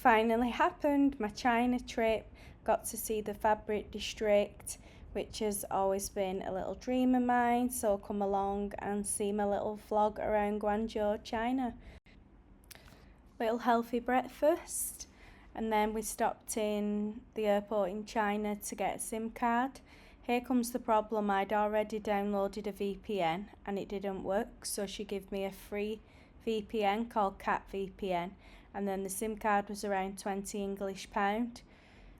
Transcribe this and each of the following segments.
finally happened, my China trip. Got to see the fabric district, which has always been a little dream of mine, so come along and see my little vlog around Guangzhou, China. Little healthy breakfast, and then we stopped in the airport in China to get a SIM card. Here comes the problem. I'd already downloaded a VPN and it didn't work, so she gave me a free VPN called Cat VPN, and then the SIM card was around £20 English.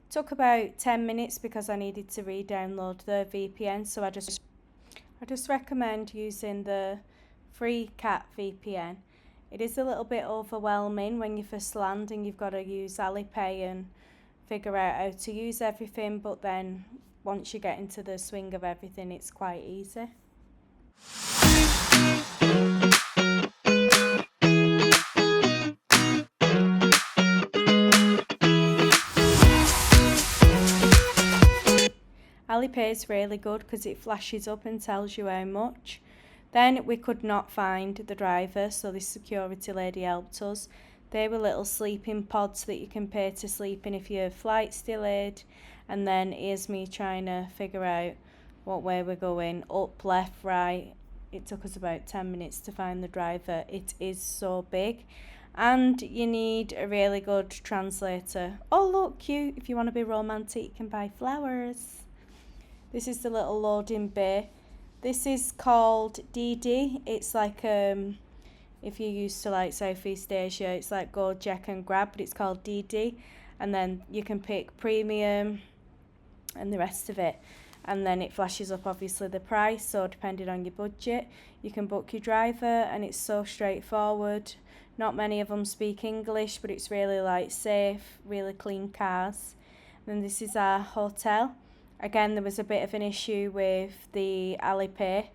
Took about 10 minutes because I needed to re-download the VPN, so I just recommend using the free Cat VPN. It is a little bit overwhelming when you first land and you've got to use Alipay and figure out how to use everything, but then once you get into the swing of everything, it's quite easy. Alipay is really good because it flashes up and tells you how much. Then we could not find the driver, so this security lady helped us. They were little sleeping pods that you can pay to sleep in if your flight's delayed. And then here's me trying to figure out what way we're going, up, left, right. It took us about 10 minutes to find the driver. It is so big. And you need a really good translator. Oh look, cute. If you want to be romantic, you can buy flowers. This is the little loading bay. This is called DD. It's like, if you're used to like Southeast Asia, it's like go, check and grab, but it's called DD. And then you can pick premium and the rest of it. And then it flashes up obviously the price, so depending on your budget, you can book your driver, and it's so straightforward. Not many of them speak English, but it's really like safe, really clean cars. And then this is our hotel. Again, there was a bit of an issue with the Alipay.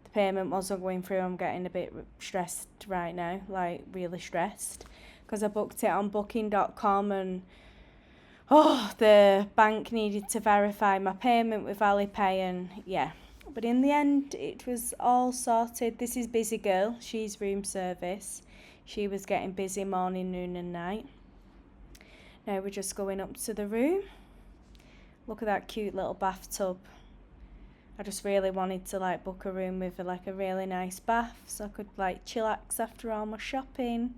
The payment wasn't going through. I'm getting a bit stressed right now, like really stressed, because I booked it on booking.com and the bank needed to verify my payment with Alipay, and yeah. But in the end, it was all sorted. This is Busy Girl. She's room service. She was getting busy morning, noon and night. Now we're just going up to the room. Look at that cute little bathtub. I just really wanted to like book a room with like a really nice bath so I could like chillax after all my shopping.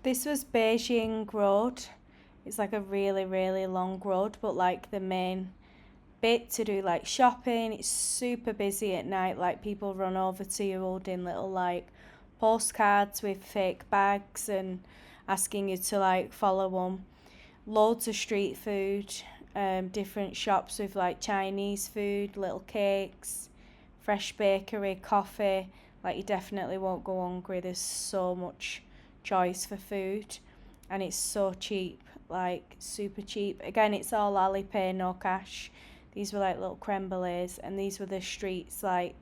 This was Beijing Road. It's like a really, really long road, but like the main bit to do like shopping, it's super busy at night. Like people run over to you holding little like postcards with fake bags and asking you to like follow them. Loads of street food, different shops with like Chinese food, little cakes, fresh bakery, coffee. Like you definitely won't go hungry. There's so much choice for food, and it's so cheap, like super cheap. Again, it's all Alipay, no cash. These were like little creme brulees, and these were the streets, like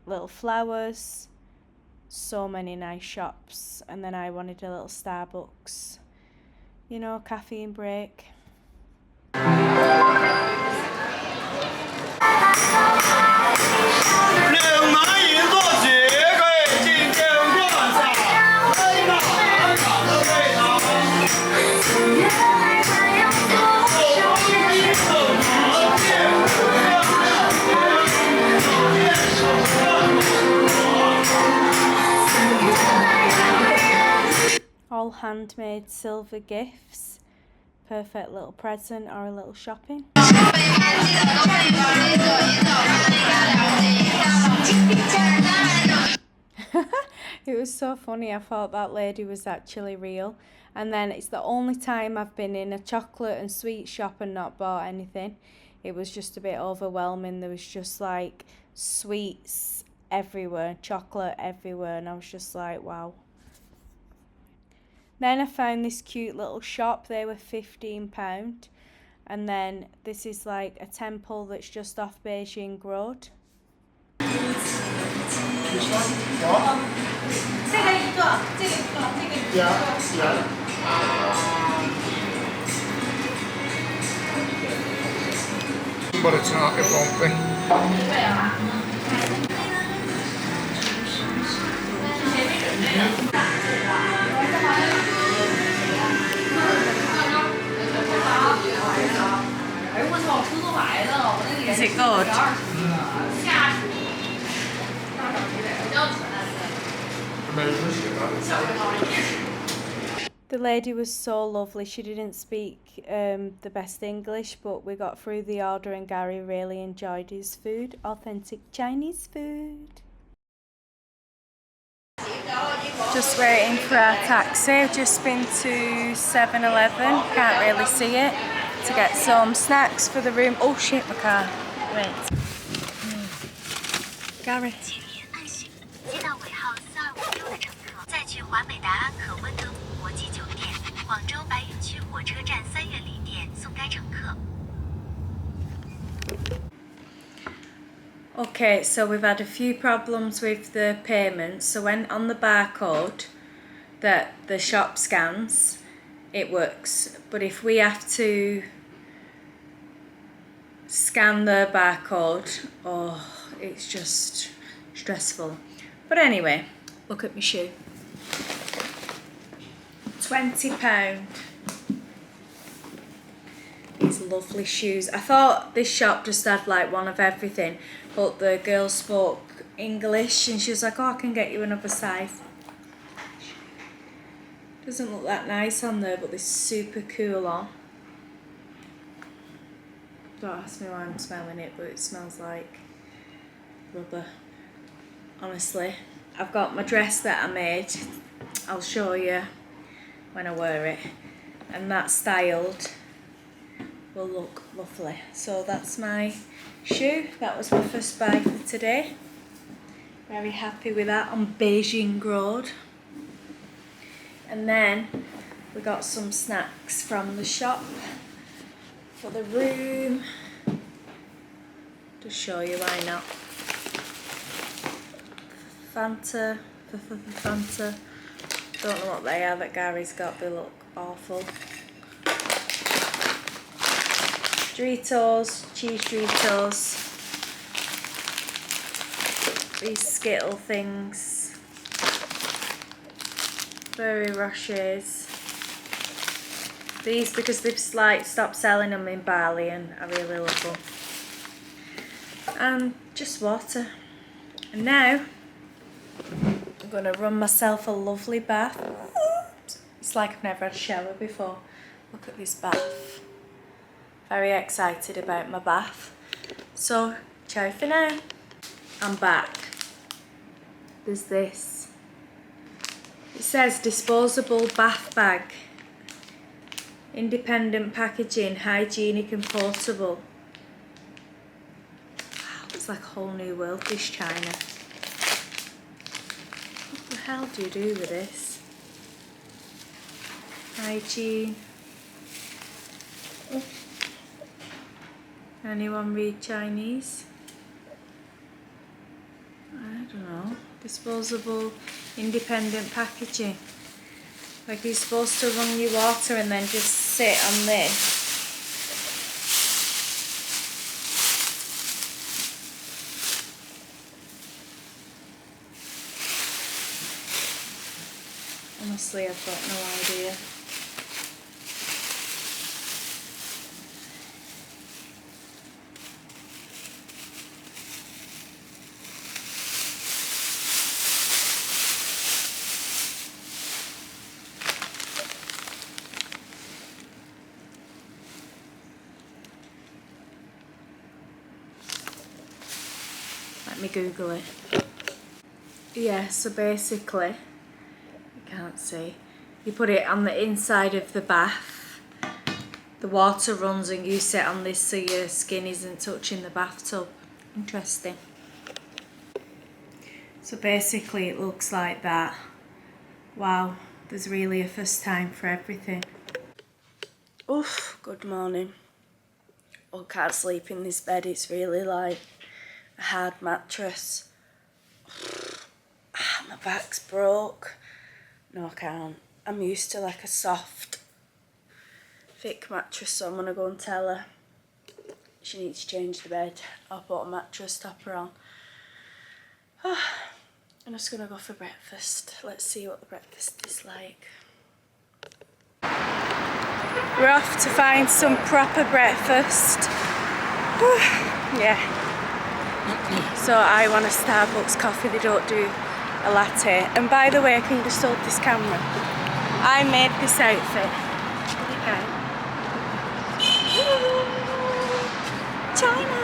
little flowers, so many nice shops. And then I wanted a little Starbucks, you know, caffeine break. All handmade silver gifts. Perfect little present or a little shopping. It was so funny. I thought that lady was actually real. And then it's the only time I've been in a chocolate and sweet shop and not bought anything. It was just a bit overwhelming. There was just like sweets everywhere, chocolate everywhere, and I was just like, wow. Then I found this cute little shop. They were £15. And then this is like a temple that's just off Beijing Road. But it's not, it won't be. Is it good? The lady was so lovely. She didn't speak the best English, but we got through the order and Gary really enjoyed his food. Authentic Chinese food. Just waiting for our taxi. I've just been to 7-Eleven, can't really see it, to get some snacks for the room. Oh shit, my car. Wait. Gary. 接到尾号4256的乘客，再去华美达安可温德湖国际酒店，广州白云区火车站3元里店送该乘客。 Okay, so we've had a few problems with the payment. So when on the barcode that the shop scans, it works. But if we have to scan the barcode, oh, it's just stressful. But anyway, look at my shoe. £20. These lovely shoes. I thought this shop just had like one of everything, but the girl spoke English and she was like, oh, I can get you another size. Doesn't look that nice on there, but they're super cool on. Don't ask me why I'm smelling it, but it smells like rubber. Honestly, I've got my dress that I made. I'll show you when I wear it. And that styled will look lovely. So that's my shoe. That was my first buy for today. Very happy with that on Beijing Road. And then we got some snacks from the shop for the room. To show you, why not? Fanta. Don't know what they are that Gary's got, they look awful. Doritos, cheese Doritos. These Skittle things. Berry Rochers. These because they've like stopped selling them in Bali and I really love them. And just water. And now I'm gonna run myself a lovely bath. It's like I've never had a shower before. Look at this bath. Very excited about my bath. So, ciao for now. I'm back. There's this. It says disposable bath bag. Independent packaging, hygienic and portable. Wow, it's like a whole new world, this China. What the hell do you do with this? Hygiene. Anyone read Chinese? I don't know. Disposable, independent packaging. Like you're supposed to run your water and then just sit on this. Honestly, I've got no idea. Let me Google it. Yeah, so basically, you can't see, You put it on the inside of the bath. The water runs and you sit on this so your skin isn't touching the bathtub. Interesting. So basically it looks like that. Wow, there's really a first time for everything. Oof, good morning. I can't sleep in this bed, it's really like a hard mattress. My back's broke. No, I can't. I'm used to like a soft, thick mattress, so I'm gonna go and tell her she needs to change the bed. I'll put a mattress topper on. I'm just gonna go for breakfast. Let's see what the breakfast is like. We're off to find some proper breakfast. Yeah. So I want a Starbucks coffee, they don't do a latte. And by the way, I can just hold this camera. I made this outfit. Okay. China!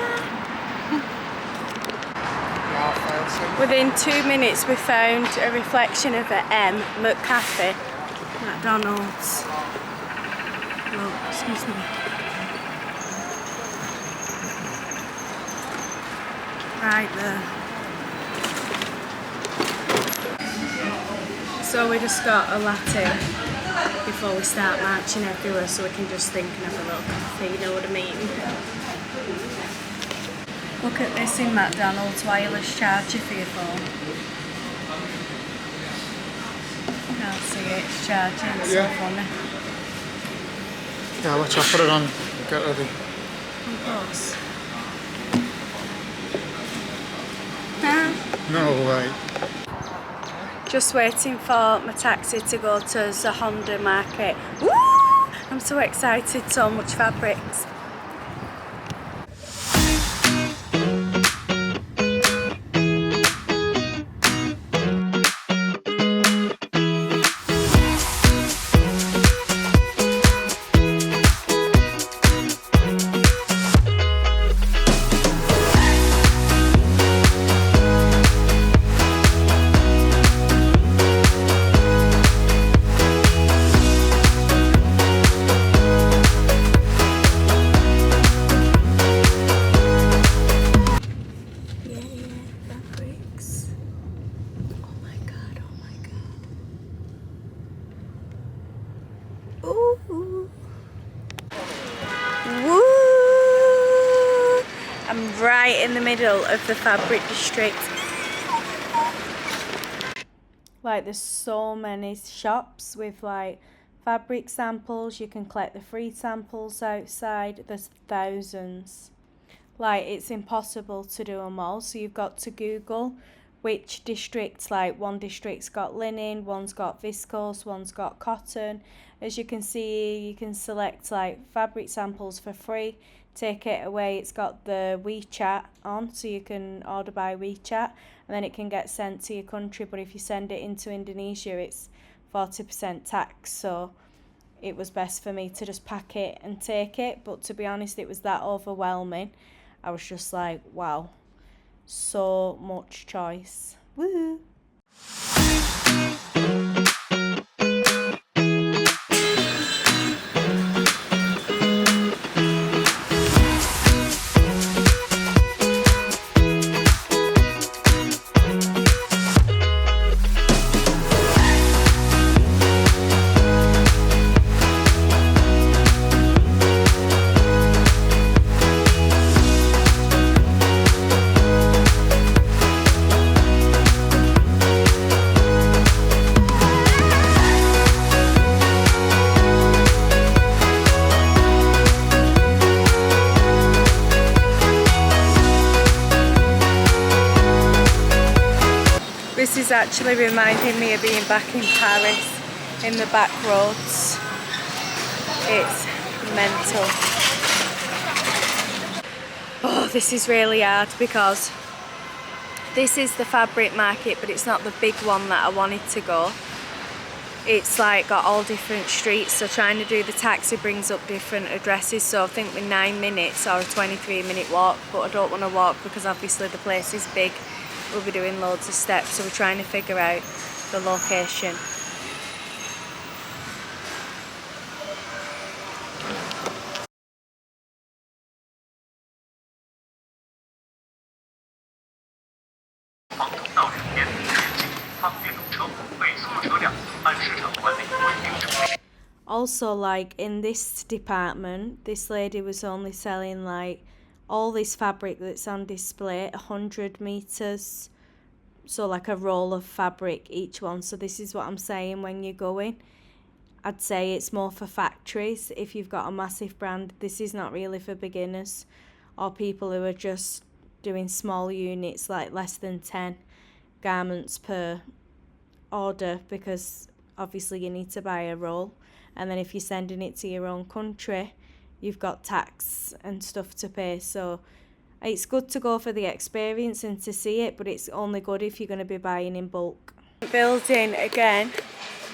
Within 2 minutes we found a reflection of an M, McCafe, McDonald's. Oh, excuse me. Right there. So we just got a latte before we start marching everywhere, so we can just think and have a little coffee, you know what I mean? Look at this in McDonald's, wireless charger for your phone. Can't see it, it's charging, it's so funny. Yeah, watch out, put it on, get ready. Of course. No way. Just waiting for my taxi to go to the Honda market. Woo! I'm so excited, so much fabrics. I'm right in the middle of the fabric district. Like there's so many shops with like fabric samples. You can collect the free samples outside. There's thousands. Like it's impossible to do them all, so you've got to Google which districts, like one district's got linen, one's got viscose, one's got cotton. As you can see, you can select like fabric samples for free, take it away, it's got the WeChat on, so you can order by WeChat and then it can get sent to your country. But if you send it into Indonesia, it's 40% tax, so it was best for me to just pack it and take it. But to be honest, it was that overwhelming. I was just like, wow, so much choice. Woo! This is actually reminding me of being back in Paris, in the back roads. It's mental. Oh, this is really hard because this is the fabric market, but it's not the big one that I wanted to go. It's like got all different streets, so trying to do the taxi brings up different addresses, so I think with 9 minutes or a 23-minute walk, but I don't want to walk because obviously the place is big. We'll be doing loads of steps, so we're trying to figure out the location. Also, like in this department, this lady was only selling like all this fabric that's on display, 100 meters. So like a roll of fabric each one. So this is what I'm saying when you're going. I'd say it's more for factories. If you've got a massive brand, this is not really for beginners or people who are just doing small units, like less than 10 garments per order, because obviously you need to buy a roll. And then if you're sending it to your own country, you've got tax and stuff to pay. So it's good to go for the experience and to see it, but it's only good if you're going to be buying in bulk. Building again.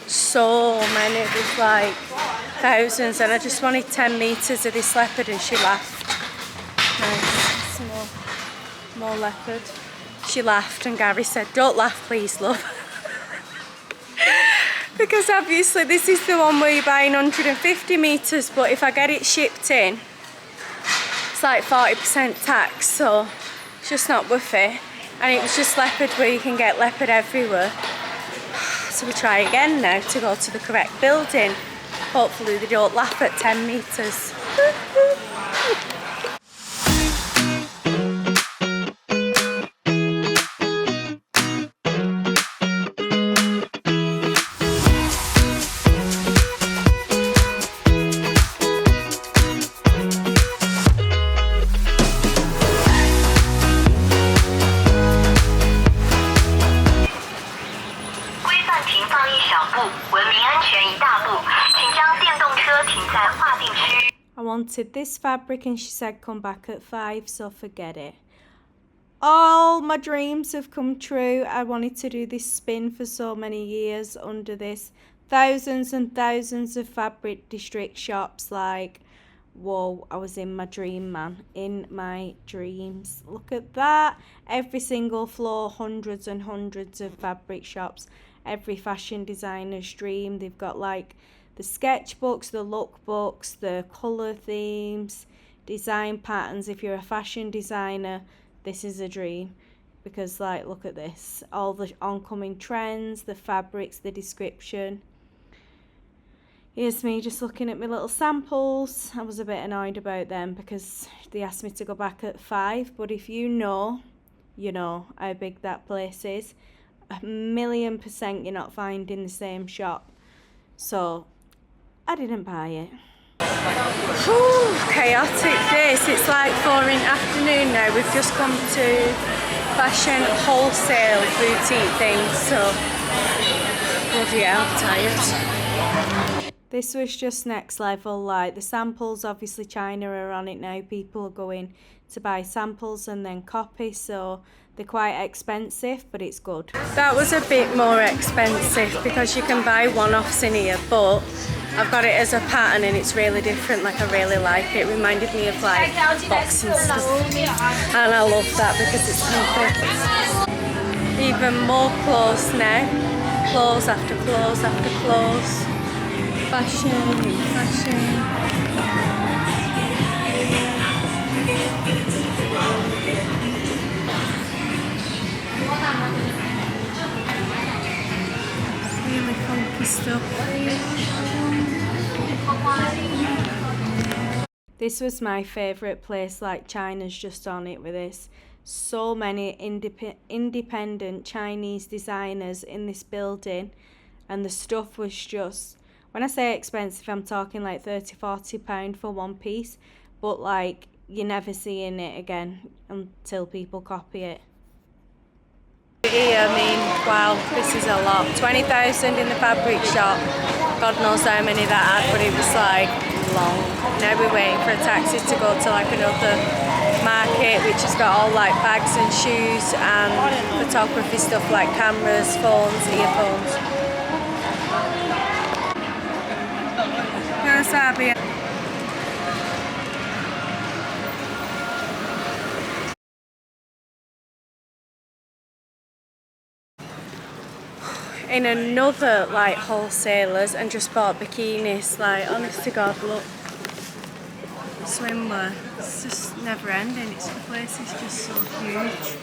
So many, there's like thousands, and I just wanted 10 meters of this leopard and she laughed. Nice, more leopard. She laughed and Gary said, "Don't laugh please, love." Because obviously this is the one where you're buying 150 meters, but if I get it shipped in, it's like 40% tax, so it's just not worth it. And it was just leopard, where you can get leopard everywhere. So we try again now to go to the correct building. Hopefully they don't laugh at 10 meters. I wanted this fabric and she said come back at 5, so forget it. All my dreams have come true. I wanted to do this spin for so many years under this. Thousands and thousands of fabric district shops, like, whoa, I was in my dream, man. In my dreams. Look at that. Every single floor, hundreds and hundreds of fabric shops. Every fashion designer's dream. They've got like the sketchbooks, the lookbooks, the colour themes, design patterns. If you're a fashion designer, this is a dream. Because like, look at this. All the oncoming trends, the fabrics, the description. Here's me just looking at my little samples. I was a bit annoyed about them because they asked me to go back at 5. But if you know how big that place is. 1,000,000% you're not finding the same shop. So I didn't buy it. Whew, chaotic this. It's like 4 in the afternoon now. We've just come to fashion wholesale boutique things. So bloody hell, tired. This was just next level. Like the samples, obviously China are on it now. People are going to buy samples and then copy. So they're quite expensive, but it's good. That was a bit more expensive because you can buy one-offs in here, but I've got it as a pattern and it's really different. Like, I really like it. It reminded me of like boxing stuff. And I love that because it's perfect. Even more clothes now. Clothes after clothes after clothes. Fashion. Really funky stuff. This was my favourite place, like China's just on it with this. So many independent Chinese designers in this building, and the stuff was just, when I say expensive, I'm talking like £30-40 for one piece, but like you're never seeing it again until people copy it. Here, I mean, wow, this is a lot. 20,000 in the fabric shop. God knows how many that had, but it was like long. Now we're waiting for a taxi to go to like another market, which has got all like bags and shoes and photography stuff like cameras, phones, earphones. In another like wholesalers and just bought bikinis. Like, honest to God, look, swimwear. It's just never ending. The place is just so huge.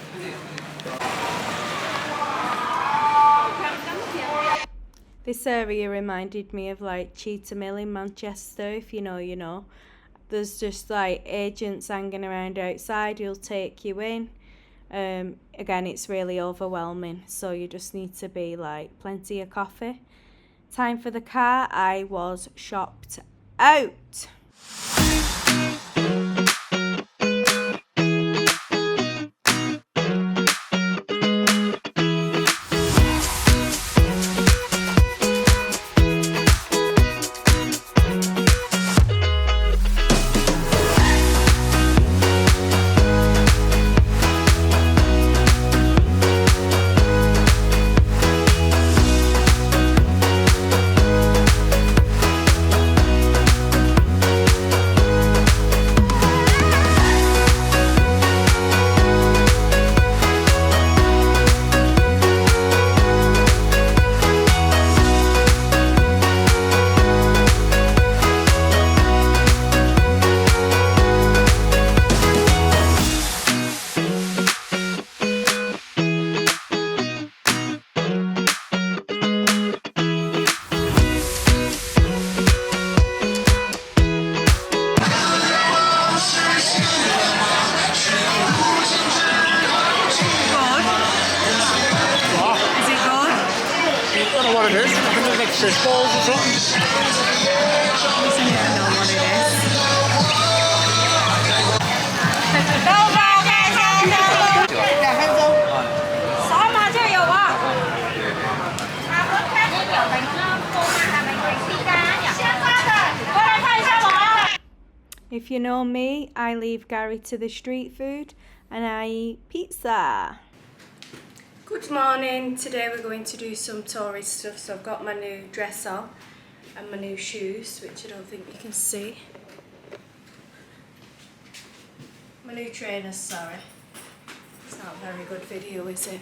This area reminded me of like Cheetah Mill in Manchester, if you know, you know. There's just like agents hanging around outside who'll take you in. Again, it's really overwhelming, so you just need to be like plenty of coffee. Time for the car. I was shopped out. What it is? I think it's like fish balls or something. Doesn't even know what it is. If you know me, I leave Gary to the street food and I eat pizza. Good morning. Today we're going to do some tourist stuff. So I've got my new dress on and my new shoes, which I don't think you can see. My new trainers, sorry. It's not a very good video, is it?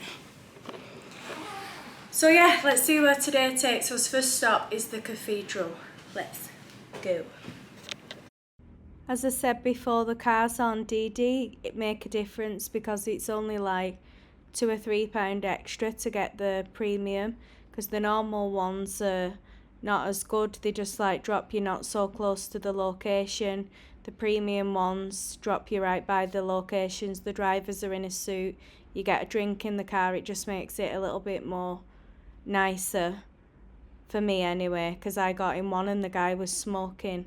So yeah, let's see where today takes us. First stop is the cathedral. Let's go. As I said before, the cars on DD, it make a difference because it's only like £2 or £3 extra to get the premium, because the normal ones are not as good. They just like drop you not so close to the location. The premium ones drop you right by the locations. The drivers are in a suit. You get a drink in the car. It just makes it a little bit more nicer for me anyway, because I got in one and the guy was smoking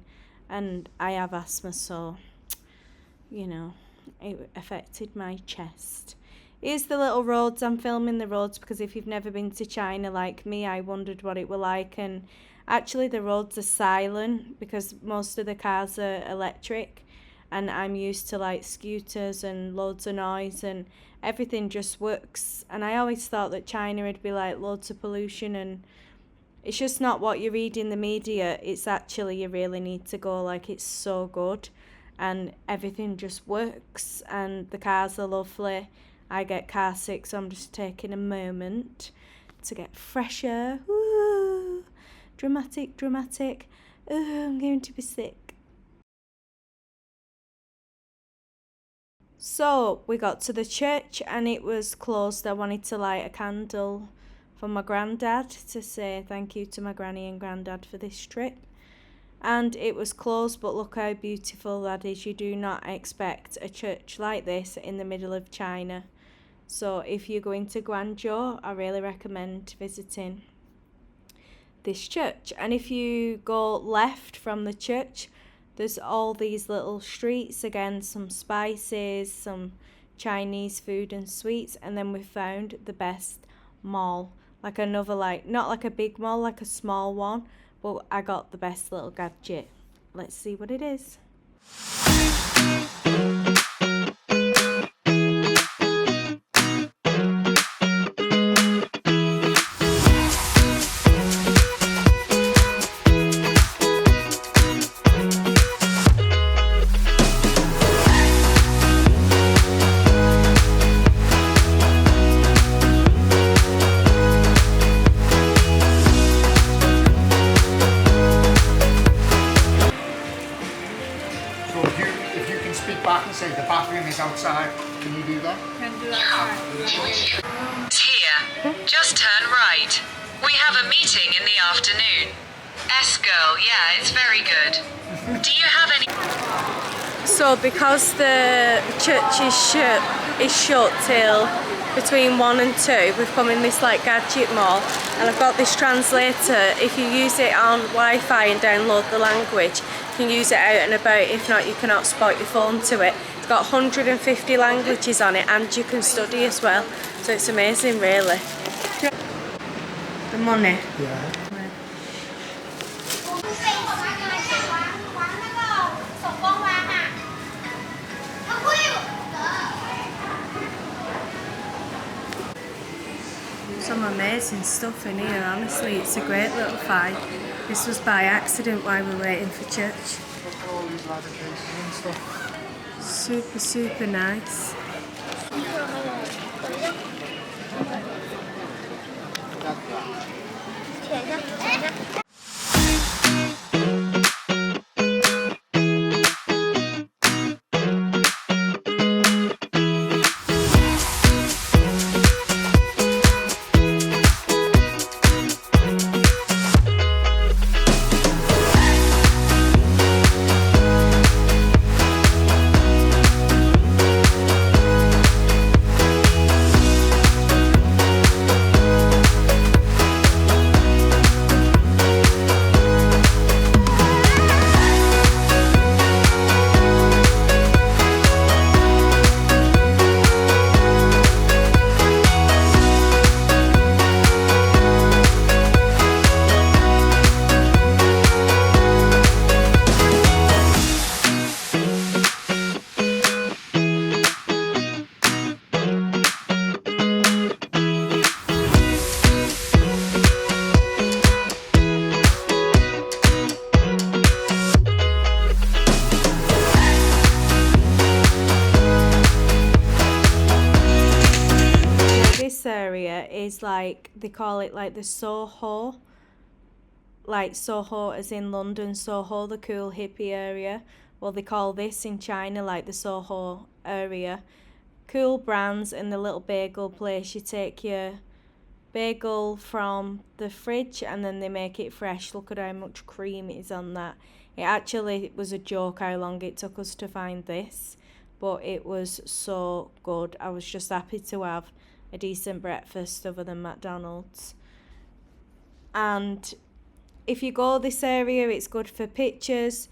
and I have asthma, so you know, it affected my chest. Here's the little roads. I'm filming the roads because if you've never been to China like me, I wondered what it were like, and actually the roads are silent because most of the cars are electric, and I'm used to like scooters and loads of noise, and everything just works. And I always thought that China would be like loads of pollution, and it's just not what you read in the media. It's actually, you really need to go. Like, it's so good and everything just works and the cars are lovely. I get car sick, so I'm just taking a moment to get fresh air. Ooh, dramatic, dramatic. Ooh, I'm going to be sick. So we got to the church and it was closed. I wanted to light a candle for my granddad to say thank you to my granny and granddad for this trip. And it was closed, but look how beautiful that is. You do not expect a church like this in the middle of China. So if you're going to Guangzhou, I really recommend visiting this church. And if you go left from the church, there's all these little streets, again, some spices, some Chinese food and sweets, and then we found the best mall. Like another, like, not like a big mall, like a small one, but I got the best little gadget. Let's see what it is. Back and say the bathroom is outside. Can you do that? Can do that. Here, just turn right. We have a meeting in the afternoon. S-girl, yeah, it's very good. Do you have any... So because the church is shut till between 1 and 2, we've come in this like gadget mall, and I've got this translator. If you use it on Wi-Fi and download the language, you can use it out and about. If not, you can hotspot your phone to it. It's got 150 languages on it, and you can study as well. So it's amazing, really. The money. Yeah. Some amazing stuff in here, honestly. It's a great little find. This was by accident while we were waiting for church. All these ladder cases and stuff. Super, super nice. Area is like, they call it like the Soho, like Soho as in London, Soho, the cool hippie area. Well, they call this in China like the Soho area. Cool brands and the little bagel place. You take your bagel from the fridge and then they make it fresh. Look at how much cream is on that. It actually was a joke how long it took us to find this, but it was so good. I was just happy to have a decent breakfast other than McDonald's. And if you go this area, it's good for pictures.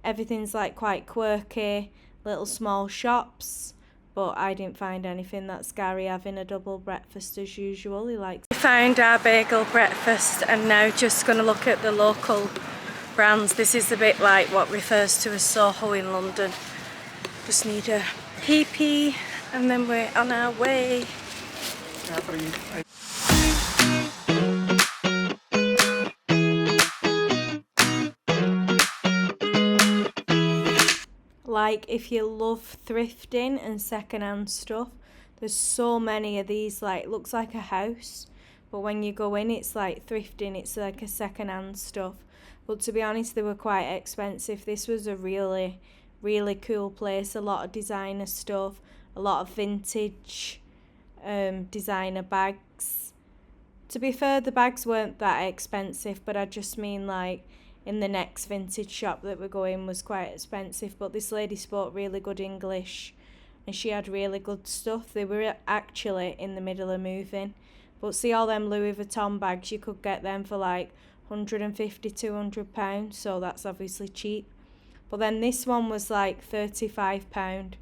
Everything's like quite quirky, little small shops, but I didn't find anything that's scary having a double breakfast as usual. We found our bagel breakfast and now just going to look at the local brands. This is a bit like what refers to as Soho in London. Just need a pee and then we're on our way. Like, if you love thrifting and second-hand stuff, there's so many of these. Like, looks like a house, but when you go in, it's like thrifting. It's like a second-hand stuff, but to be honest, they were quite expensive. This was a really, really cool place. A lot of designer stuff, a lot of vintage designer bags. To be fair, the bags weren't that expensive, but I just mean like in the next vintage shop that we're going was quite expensive. But this lady spoke really good English and she had really good stuff. They were actually in the middle of moving. But see all them Louis Vuitton bags, you could get them for like £150–200, so that's obviously cheap. But then this one was like £35.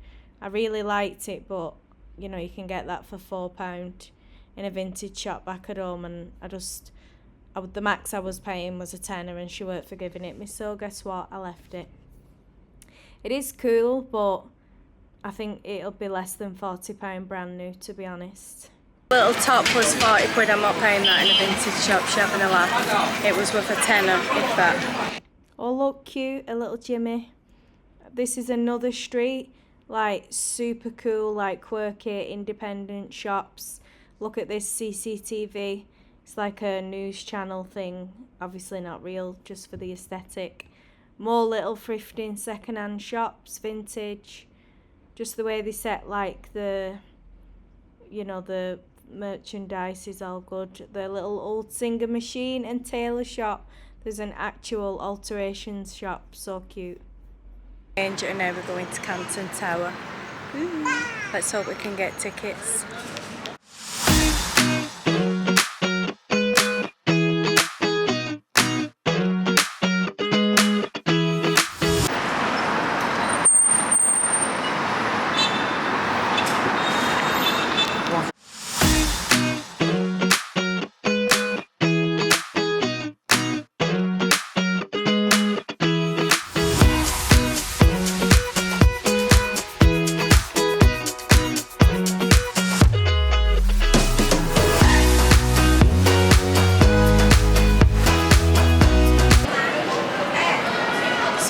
I really liked it, but you know, you can get that for £4 in a vintage shop back at home, and the max I was paying was a tenner and she weren't forgiving it me, so guess what, I left it. It is cool, but I think it'll be less than £40 brand new, to be honest. Little top was 40 quid, I'm not paying that in a vintage shop, she's having a laugh. It was worth a tenner, if that. Oh look, cute, a little Jimmy. This is another street, like super cool, like quirky, independent shops. Look at this CCTV. It's like a news channel thing, obviously not real, just for the aesthetic. More little thrifting, second-hand shops, vintage. Just the way they set like the, you know, the merchandise is all good. The little old singer machine and tailor shop. There's an actual alterations shop, so cute. And now we're going to Canton Tower. Ooh. Let's hope we can get tickets.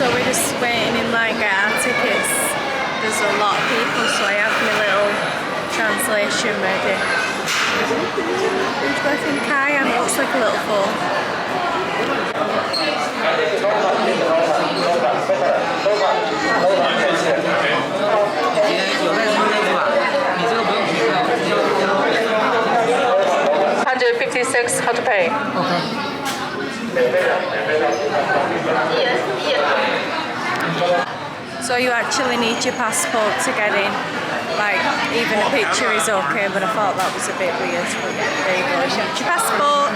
So we're just waiting in line to get our tickets. There's a lot of people, so I have my little translation ready. I think I am. It looks like a little phone. 156, how to pay? So you actually need your passport to get in. Like, even a picture is okay, but I thought that was a bit weird. But there you go, you need your passport.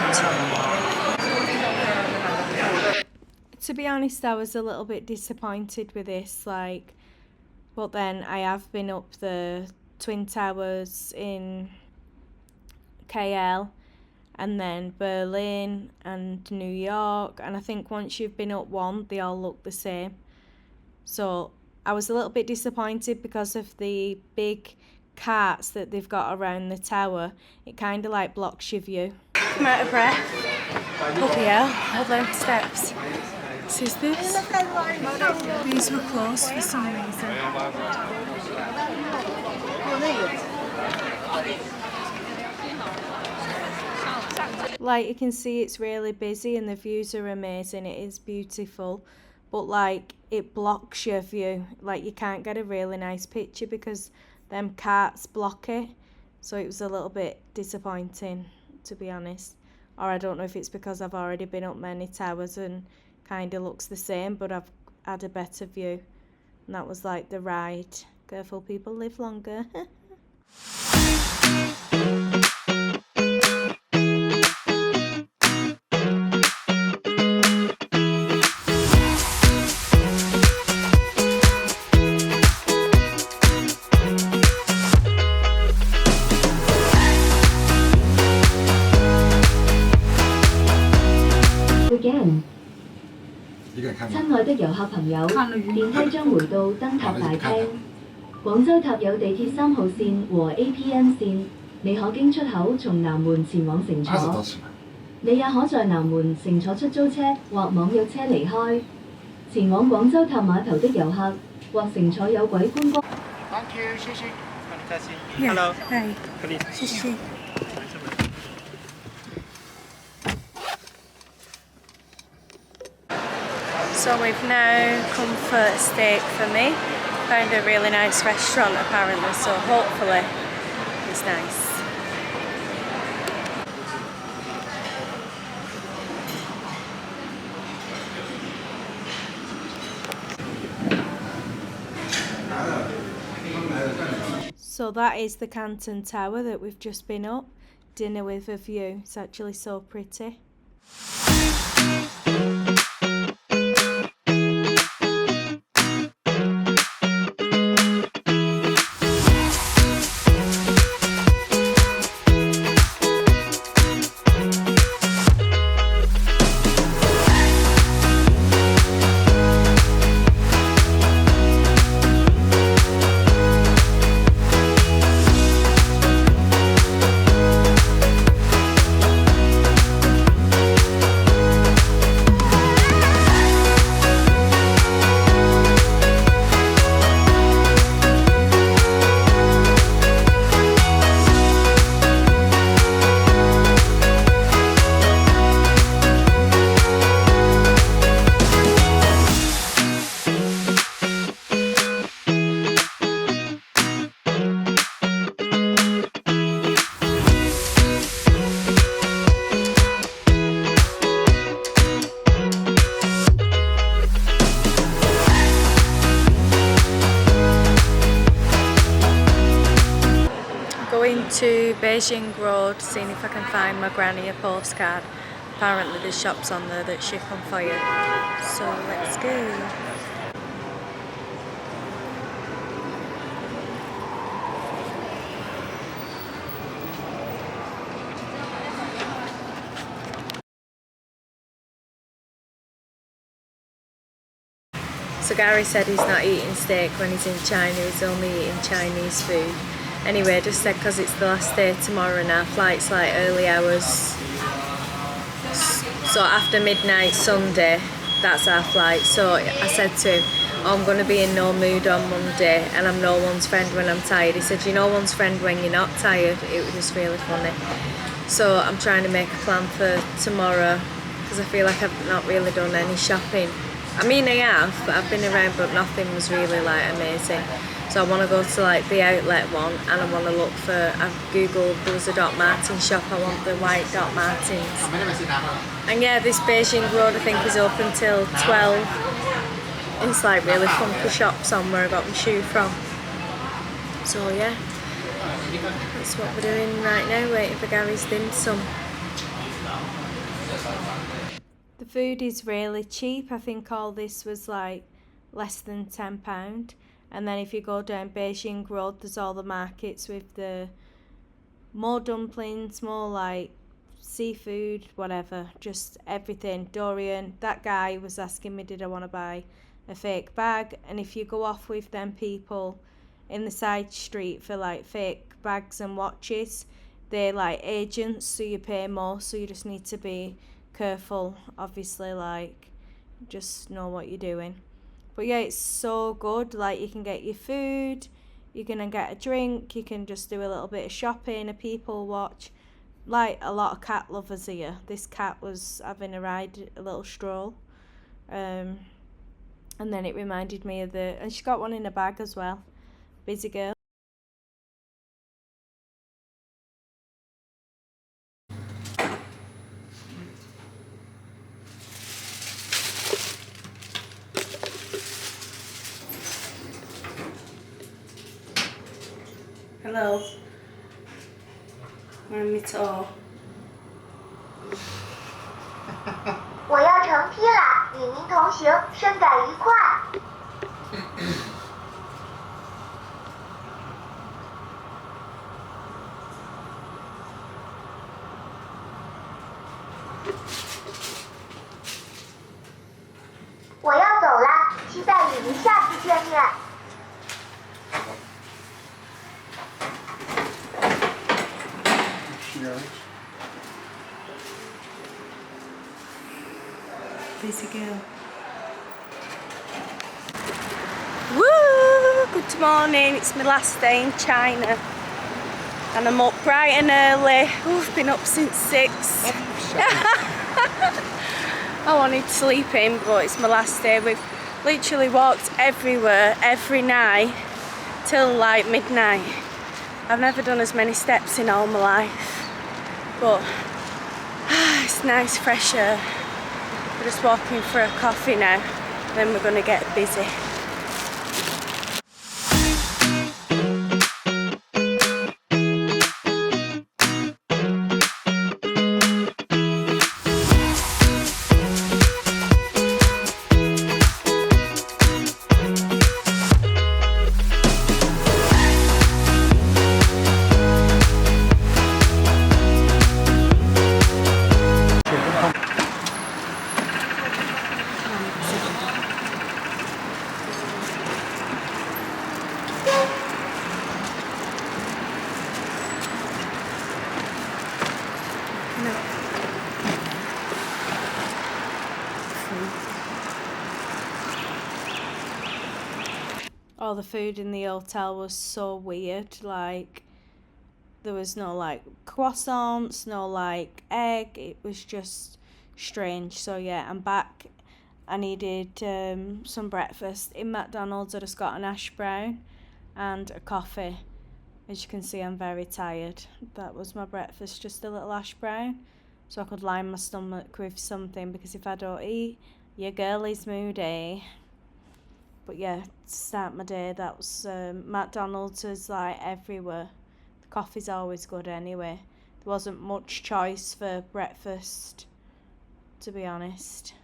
To be honest, I was a little bit disappointed with this, like, but then I have been up the Twin Towers in KL, and then Berlin and New York, and I think once you've been up one, they all look the same. So I was a little bit disappointed because of the big carts that they've got around the tower. It kind of like blocks your view. I'm out of breath. Bloody hell, all them steps. What is this? These were closed for some reason. Like, you can see it's really busy and the views are amazing. It is beautiful, but like, it blocks your view. Like, you can't get a really nice picture because them carts block it. So it was a little bit disappointing, to be honest. Or I don't know if it's because I've already been up many towers and kind of looks the same, but I've had a better view. And that was like the ride. Careful, people live longer. Again. 親愛的遊客朋友，電梯將回到燈塔大廳。廣州塔有地鐵3號線和 APN 線，你可經出口從南門前往乘坐。你也可在南門乘坐出租車或網約車離開。前往廣州塔碼頭的遊客或乘坐有軌觀光。Thank you，謝謝。Hello. Hi. 謝謝。So we've now come for a steak for me. Found a really nice restaurant apparently, so hopefully it's nice. So that is the Canton Tower that we've just been up. Dinner with a view. It's actually so pretty. to Beijing Road, seeing if I can find my granny a postcard. Apparently there's shops on there that she can fire. So let's go. So Gary said he's not eating steak when he's in China, he's only eating Chinese food. Anyway, I just said because it's the last day tomorrow and our flight's like early hours. So after midnight Sunday, that's our flight. So I said to him, oh, I'm going to be in no mood on Monday and I'm no one's friend when I'm tired. He said, you're no one's friend when you're not tired. It was just really funny. So I'm trying to make a plan for tomorrow because I feel like I've not really done any shopping. I mean I have, but I've been around but nothing was really like amazing. So I want to go to like the outlet one and I want to look for, I've googled, there was a Doc Martens shop, I want the white Doc Martens. And yeah, this Beijing Road I think is open till 12. It's like really funky shops on where I got my shoe from. So yeah, that's what we're doing right now, waiting for Gary's dim sum. The food is really cheap. I think all this was like less than £10. And then if you go down Beijing Road, there's all the markets with the more dumplings, more like seafood, whatever, just everything. Dorian, that guy was asking me did I want to buy a fake bag, and if you go off with them people in the side street for like fake bags and watches, they're like agents, so you pay more, so you just need to be careful, obviously, like just know what you're doing. But yeah, it's so good. Like you can get your food, you're gonna get a drink, you can just do a little bit of shopping, a people watch. Like a lot of cat lovers here. This cat was having a ride, a little stroll, and then it reminded me of the, and she got one in a bag as well. Busy girl. Hello. I'm on my toe. 我要成梯了，李明同行，深感愉快。我要走了，期待与您下次见面。 Busy girl. Woo! Good morning. It's my last day in China, and I'm up bright and early. Oh, I've been up since 6. I wanted to sleep in, but it's my last day. We've literally walked everywhere every night till like midnight. I've never done as many steps in all my life, but it's nice fresh air. We're just walking for a coffee now, then we're going to get busy. All the food in the hotel was so weird. Like there was no like croissants, no like egg. It was just strange. So yeah, I'm back. I needed some breakfast in McDonald's. I just got an hash brown and a coffee. As you can see, I'm very tired. That was my breakfast, just a little hash brown, so I could line my stomach with something, because if I don't eat, your girl is moody. But yeah, to start my day, that was McDonald's is like everywhere. The Coffee's always good anyway. There wasn't much choice for breakfast, to be honest.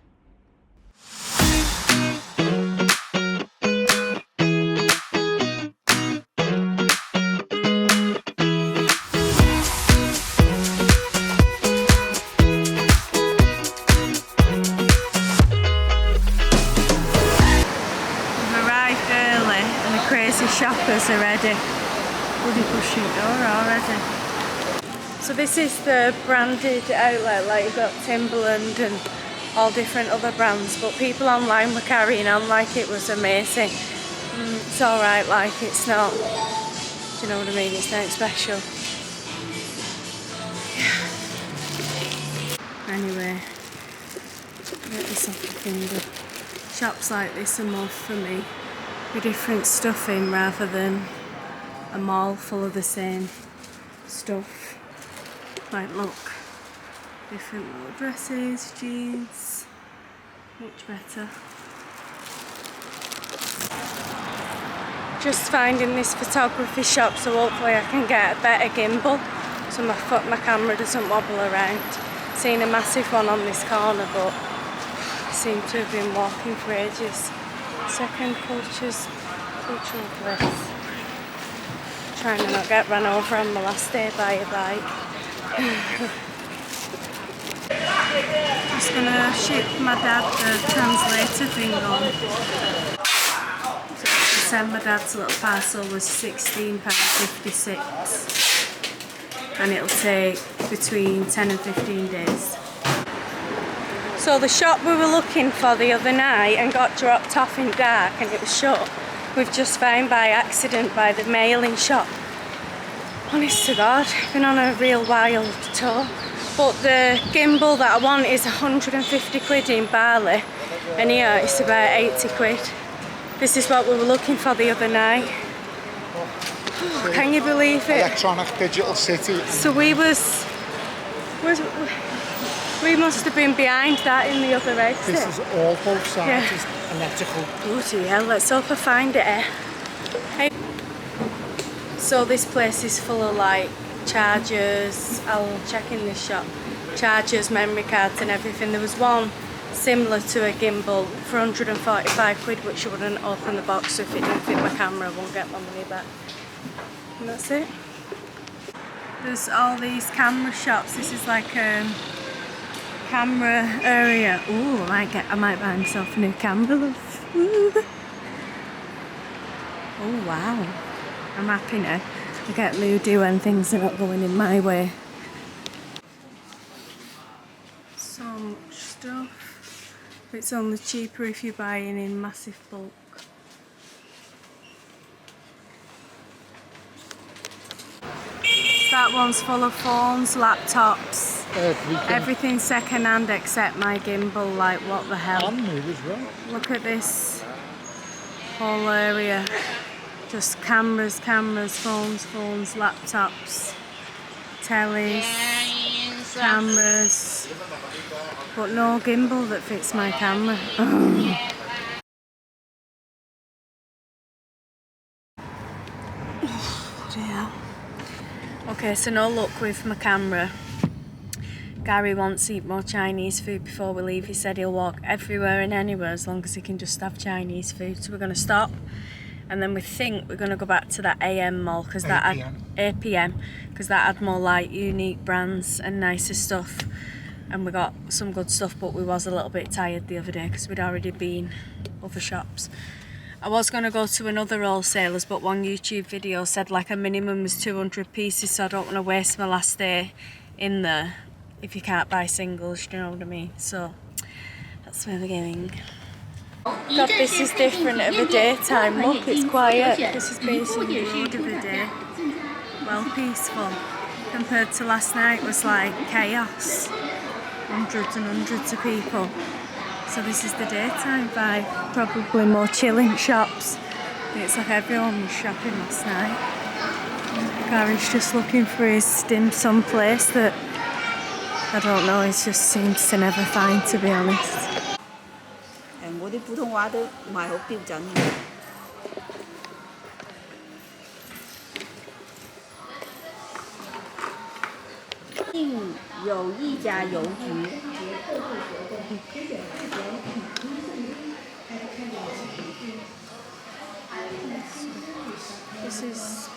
Crazy shoppers already. Bloody pushing door already. So this is the branded outlet, like you've got Timberland and all different other brands, but people online were carrying on like it was amazing. It's alright, like it's not, do you know what I mean, it's not special. Anyway, get this off the finger. Shops like this are more for me. With different stuff in rather than a mall full of the same stuff. Like look, different little dresses, jeans, much better. Just finding this photography shop, so hopefully I can get a better gimbal so my camera doesn't wobble around. Seen a massive one on this corner, but I seem to have been walking for ages. Second cultural place. Trying to not get run over on my last day by a bike. Just gonna ship my dad the translator thing on. So to send my dad's little parcel was £16.56, and it'll take between 10 and 15 days. So the shop we were looking for the other night and got dropped off in dark and it was shut, we've just found by accident by the mailing shop. Honest to God, been on a real wild tour. But the gimbal that I want is 150 quid in Bali, and here it's about 80 quid. This is what we were looking for the other night. Oh, can you believe it? Electronic digital city. So we must have been behind that in the other exit. This is all both sides is electrical. Bloody hell, let's hope I find it here. Hey. So this place is full of like chargers, I'll check in this shop, chargers, memory cards and everything. There was one similar to a gimbal for 145 quid, which you wouldn't open the box, so if it didn't fit my camera I won't get my money back. And that's it. There's all these camera shops. This is like a camera area. Ooh, I might buy myself a new camera, love. Ooh. Oh wow, I'm happy now. I get moody when things are not going in my way. So much stuff. It's only cheaper if you're buying in massive bulk. That one's full of phones, laptops, everything second hand except my gimbal. Like what the hell? And new as well. Look at this whole area. Just cameras, phones, laptops, tellies, cameras, but no gimbal that fits my camera. Yeah. Okay, so no luck with my camera. Gary wants to eat more Chinese food before we leave. He said he'll walk everywhere and anywhere as long as he can just have Chinese food. So we're going to stop. And then we think we're going to go back to that AM mall because that had 8 PM because that had more like unique brands and nicer stuff, and we got some good stuff, but we was a little bit tired the other day because we'd already been other shops. I was going to go to another wholesalers, but one YouTube video said like a minimum was 200 pieces, so I don't want to waste my last day in there if you can't buy singles, you know what I mean? So that's where we're going. God, this is different of a daytime. Look, it's quiet. This is basically the road of a day. Well, peaceful. Compared to last night, it was like chaos. Hundreds and hundreds of people. So this is the daytime vibe. Probably more chilling shops. It's like everyone was shopping last night. Gary's just looking for his dim sum place that I don't know, he just seems to never find, to be honest. 我啲普通話都唔係好標準。有一家邮局。This is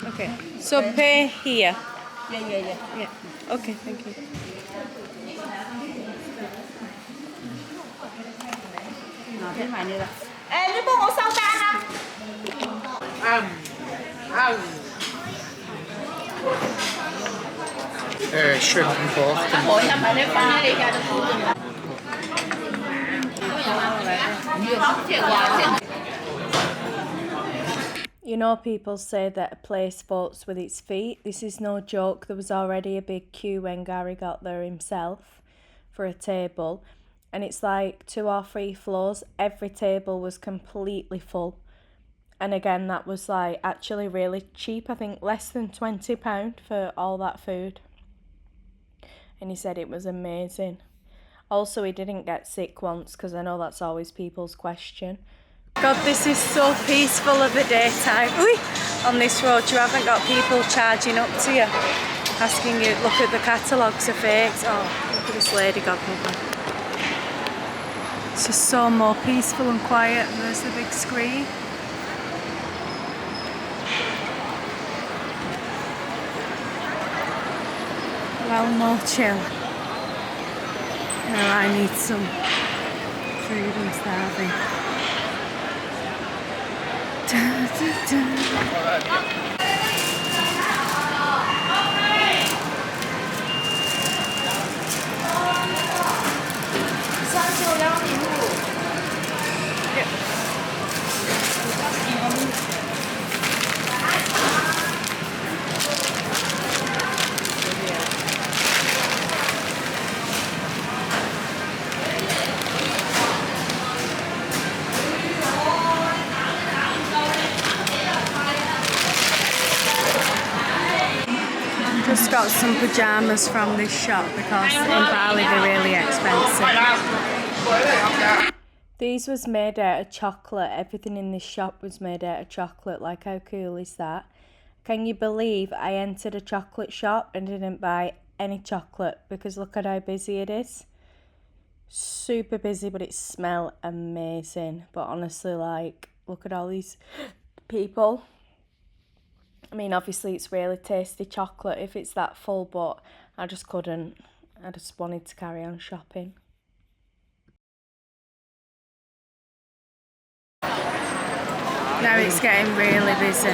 okay. So pay here. Yeah. Okay, thank you. 哪边买那个？哎，你帮我扫单啊！shrimp and pork. 我想把那放那里家的锅子。You know, people say that a place votes with its feet. This is no joke. There was already a big queue when Gary got there himself for a table. And it's like 2 or 3 floors. Every table was completely full. And again, that was like actually really cheap. I think less than £20 for all that food. And he said it was amazing. Also, he didn't get sick once, because I know that's always people's question. God, this is so peaceful of the daytime. On this road, you haven't got people charging up to you, asking you, look at the catalogues of fakes. Oh, look at this lady, godmother. It's just so more peaceful and quiet, and there's the big screen. Well, more chill. Now I need some food, I'm starving. Da, da, da. Just got some pyjamas from this shop because in Bali they're really expensive. These was made out of chocolate. Everything in this shop was made out of chocolate. Like, how cool is that? Can you believe I entered a chocolate shop and didn't buy any chocolate? Because look at how busy it is. Super busy, but it smells amazing. But honestly, like, look at all these people. I mean, obviously it's really tasty chocolate if it's that full, but I just couldn't. I just wanted to carry on shopping. Now it's getting really busy.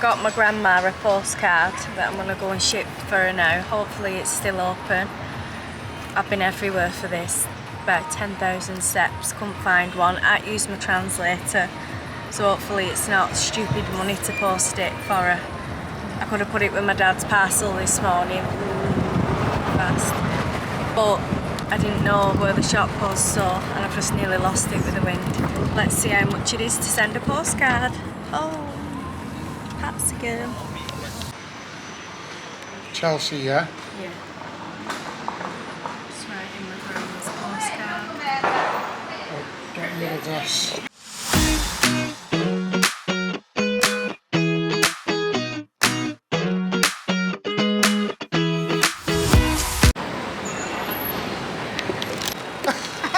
Got my grandma a postcard that I'm going to go and ship for her now. Hopefully it's still open. I've been everywhere for this. About 10,000 steps, couldn't find one. I used my translator, so hopefully it's not stupid money to post it for her. I could have put it with my dad's parcel this morning. Fast. But I didn't know where the shop was, so, and I've just nearly lost it with the wind. Let's see how much it is to send a postcard. Oh. Girl. Chelsea, yeah? Yeah. Just writing my grandma's postcard. Oh, get rid of this.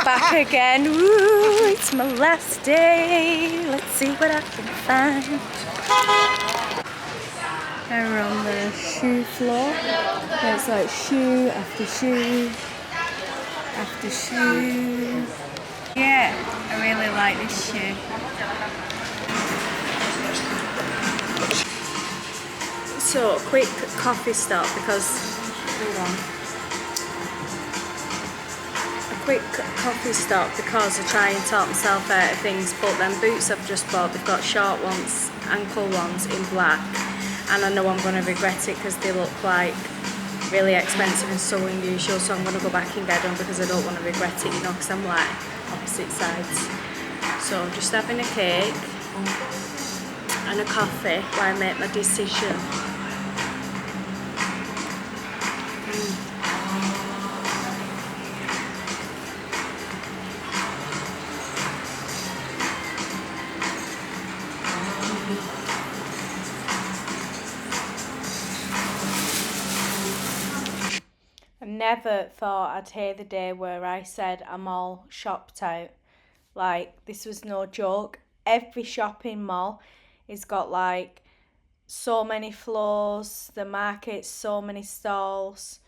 Back again. Woo, it's my last day. Let's see what I can find. Now we're on the shoe floor. There's like shoe after shoe. After shoes. Yeah, I really like this shoe. So, quick coffee stop because, hold on. A quick coffee stop because I try and talk myself out of things, but them boots I've just bought, they've got short ones, ankle ones in black, and I know I'm going to regret it because they look like really expensive and so unusual, so I'm going to go back and get them because I don't want to regret it, you know, because I'm like opposite sides. So I'm just having a cake and a coffee while I make my decision. I never thought I'd hear the day where I said I'm all shopped out. Like, this was no joke. Every shopping mall has got like so many floors, the market, so many stalls.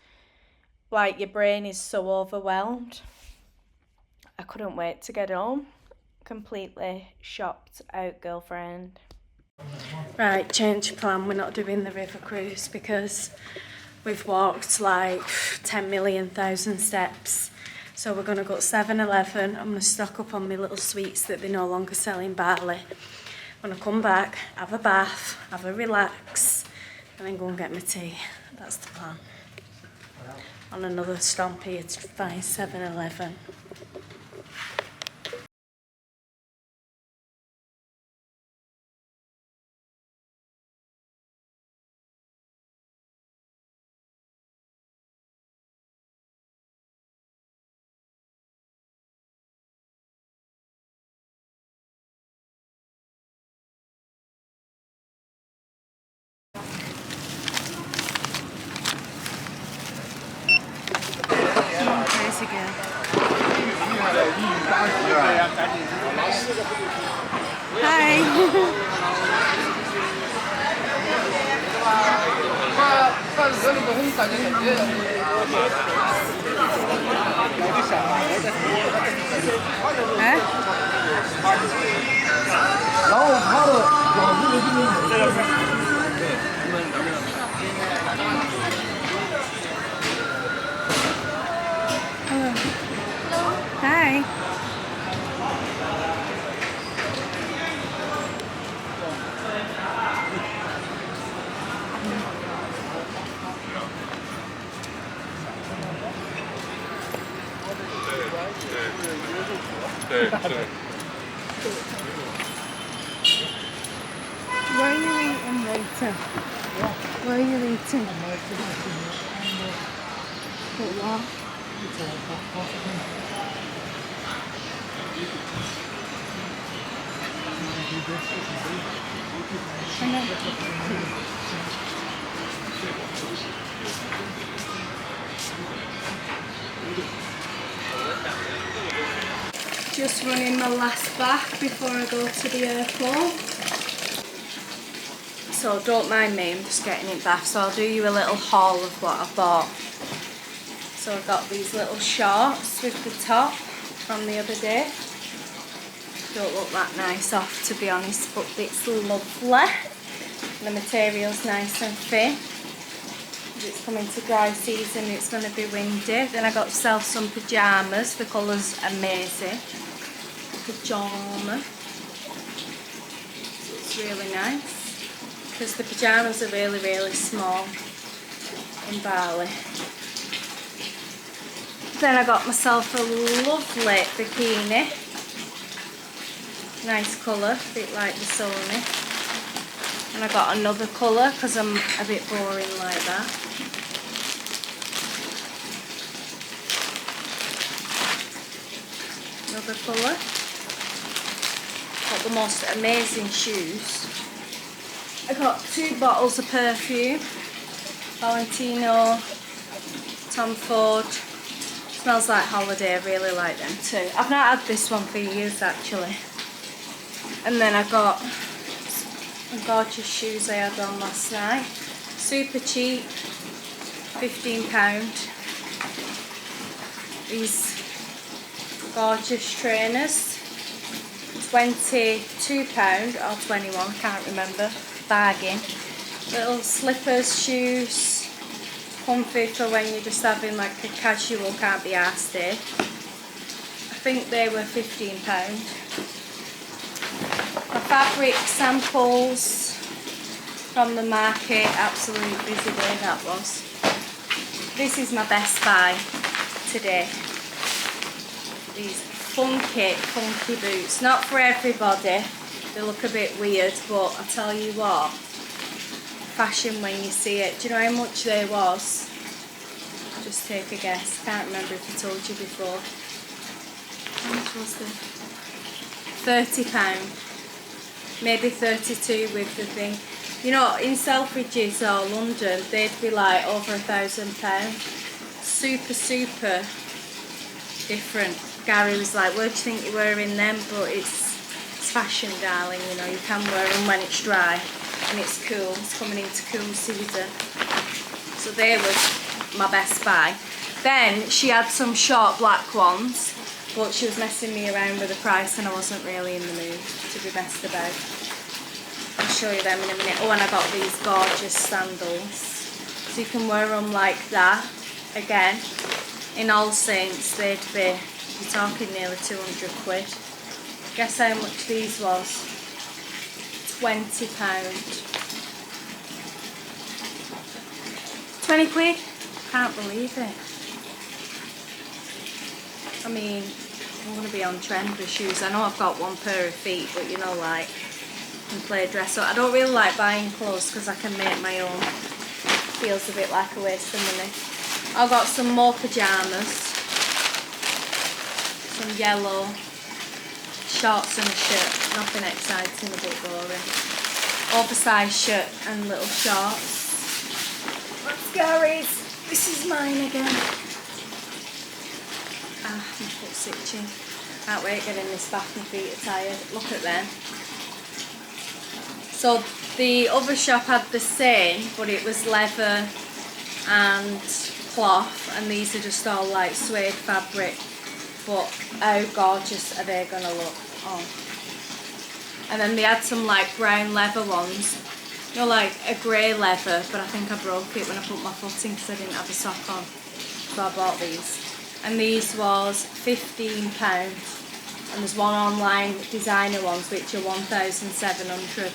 Like, your brain is so overwhelmed. I couldn't wait to get home. Completely shopped out, girlfriend. Right, change of plan. We're not doing the river cruise because we've walked like 10 million thousand steps. So we're going to go to 7-Eleven. I'm going to stock up on my little sweets that they're no longer selling Barley. I'm going to come back, have a bath, have a relax, and then go and get my tea. That's the plan. On another stomp here to find 7-Eleven. Crazy girl. Hi. 然后它的养殖的这个 Hi. Where are you eating later? Where are you eating? What? Just running my last bath before I go to the airport. So don't mind me, I'm just getting in bath. So I'll do you a little haul of what I bought. So I got these little shorts with the top from the other day. Don't look that nice off, to be honest, but it's lovely. The material's nice and thin. It's coming to dry season, it's going to be windy. Then I got myself some pyjamas. The colour's amazing. Pyjama. So it's really nice. Because the pyjamas are really, really small in Bali. Then I got myself a lovely bikini. Nice colour, a bit like the Sony. And I got another colour because I'm a bit boring like that. Another colour. Got the most amazing shoes. I got 2 bottles of perfume. Valentino, Tom Ford. Smells like holiday, I really like them too. I've not had this one for years actually. And then I got some gorgeous shoes I had on last night. Super cheap, £15. These gorgeous trainers. £22 or 21, can't remember. Bargain. Little slippers, shoes, comfy for when you're just having like a casual, can't be arsed day. I think they were £15. My fabric samples from the market, absolutely busy day that was. This is my best buy today. These funky boots. Not for everybody, they look a bit weird, but I tell you what, fashion when you see it. Do you know how much they was? Just take a guess. Can't remember if I told you before. How much was they? £30. Maybe 32 with the thing. You know, in Selfridges or London, they'd be like over £1,000. Super different. Gary was like, where do you think you're wearing them? But it's fashion, darling, you know, you can wear them when it's dry and it's cool. It's coming into cool season. So they was my best buy. Then she had some short black ones, but she was messing me around with the price and I wasn't really in the mood to be messed about. I'll show you them in a minute. Oh, and I got these gorgeous sandals. So you can wear them like that. Again, in All Saints, they'd be, you're talking nearly 200 quid. Guess how much these was? £20. 20 quid? Can't believe it. I mean, I'm going to be on trend with shoes. I know I've got one pair of feet, but you know, like, I can play dress up. I don't really like buying clothes because I can make my own. Feels a bit like a waste of money. I've got some more pyjamas. Some yellow shorts and a shirt. Nothing exciting, a bit boring. Oversized shirt and little shorts. That's Gary's. This is mine again. Ah, my foot's itching. Can't wait getting this bath, my feet are tired. Look at them. So the other shop had the same, but it was leather and cloth, and these are just all like suede fabric. But how gorgeous are they gonna look? Oh. And then they had some like brown leather ones. You know, like a grey leather, but I think I broke it when I put my foot in because I didn't have a sock on. So I bought these. And these was £15. And there's one online designer ones which are 1,700.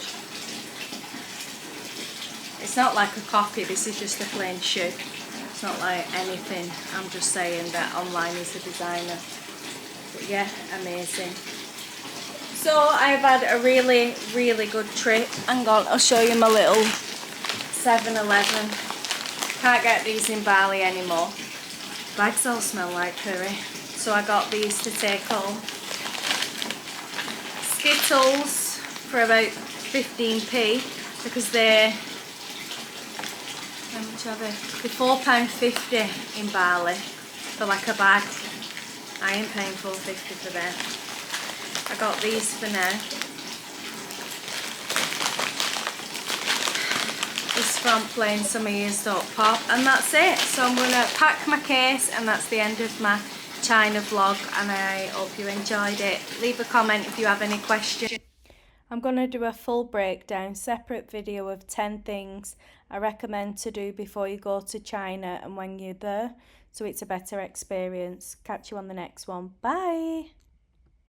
It's not like a copy, this is just a plain shoe. It's not like anything. I'm just saying that online is a designer. But yeah, amazing. So I've had a really good trip. Hang on, I'll show you my little 7-Eleven. Can't get these in Bali anymore. Bags all smell like curry. So I got these to take home. Skittles for about 15p because they're, how much are they? They're £4.50 in Bali for like a bag. I ain't paying £4.50 for them. I got these for now. This from Plain Summer Ears Don't Pop, and that's it. So I'm gonna pack my case, and that's the end of my China vlog, and I hope you enjoyed it. Leave a comment if you have any questions. I'm gonna do a full breakdown, separate video of 10 things I recommend to do before you go to China and when you're there, so it's a better experience. Catch you on the next one. Bye.